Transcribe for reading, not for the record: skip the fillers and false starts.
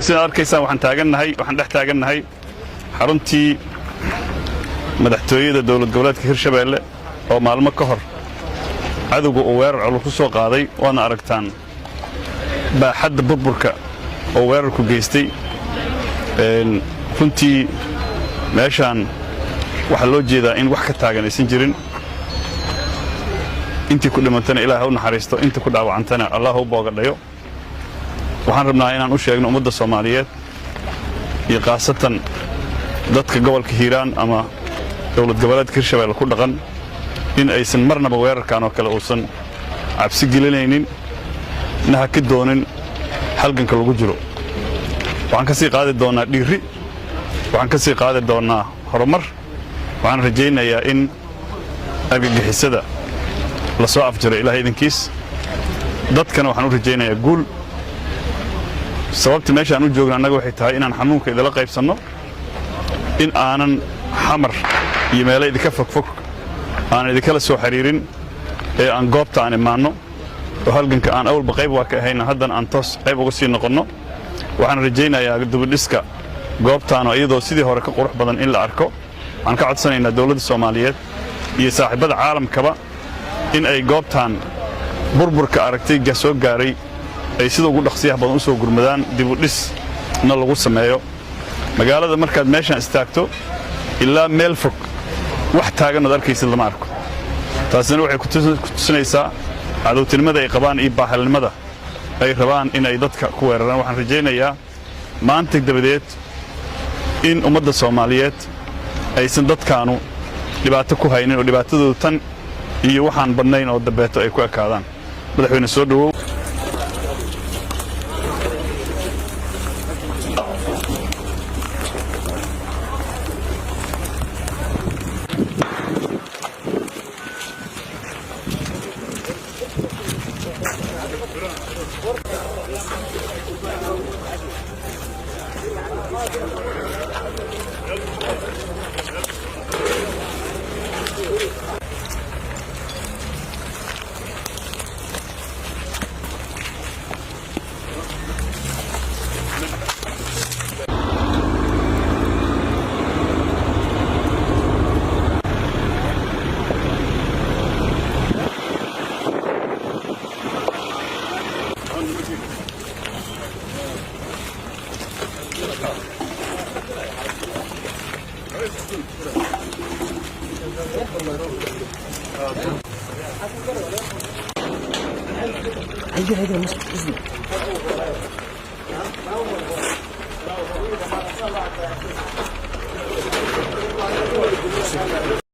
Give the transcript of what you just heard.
sida arkaysan waxaan dhex taagannahay xaruntii madaxtooyada dawlad goboleedka Hirshabeelle oo maalmo ka hor cadawga uu weerar culus ku soo qaaday waana aragtaan baaxadda burburka oo weerarku geystay runtii meeshaan waxa loo jeedaa in wax ka taagan aysan jirin intii ku dhimantana Ilaahay u naxariisto inta ku dhaawacantana Allah u boogadhayo waxaan rabnaa inaan u sheegno ummadda Soomaaliyeed iyo qaasatan dadka gobolka Hiiraan ama dawlad goboleedka Hirshabeelle ku dhaqan in aysan marnaba weerarkan oo kale uusan cabsi gelinaynin naha ka doonin halganka lagu jiro waxaan ka sii qaadi doonaa dhiiri waxaan ka sii qaadi doonaa horumar waxaan rajaynayaa in argagixisada la soo afjiro Ilaahay idinkiis dadkana waxaan u rajaynayaa guul sababta meesha aan u joogno annaga waxay tahay inaan xanuunka idila qaybsanno in aanan xamar iyo meelo idinka fogfog aan idinkala soo xiriirin ee aan goobta aan imaanno oo halganka aan awalba qayb waa ka ahayna haddana aan toos qayb uga sii noqonno waxaan rajaynayaa dibadhiska goobtaan oo iyadoo sidii hore ka qurux badan in la arko waxaan ka codsanaynaa dawladda Soomaaliyeed iyo saaxiibada caalamkaba in ay goobtaan burburka aragtayga soo gaaray ay sida ugu dhaqsiyaha badan u soo gurmadaan dibadhisna lagu sameeyo magaalada markaad meeshaan istaagto ilaa meel fog wax taagan oo arkaysid lama arko taasina waxay ku tusinaysaa cadowtinimada ay qabaan iyo baaxilnimada ay rabaan in ay dadka ku weeraraan waxaan rajaynayaa maanta dabadeed in ummadda Soomaaliyeed aysan dadkaanu dhibaato ku haynin oo dhibaatadoodu tan iyo waxaan badnayn oo dabeeto ay ku ekaadaan madaxweyne soo dhawow هيجي مش إذن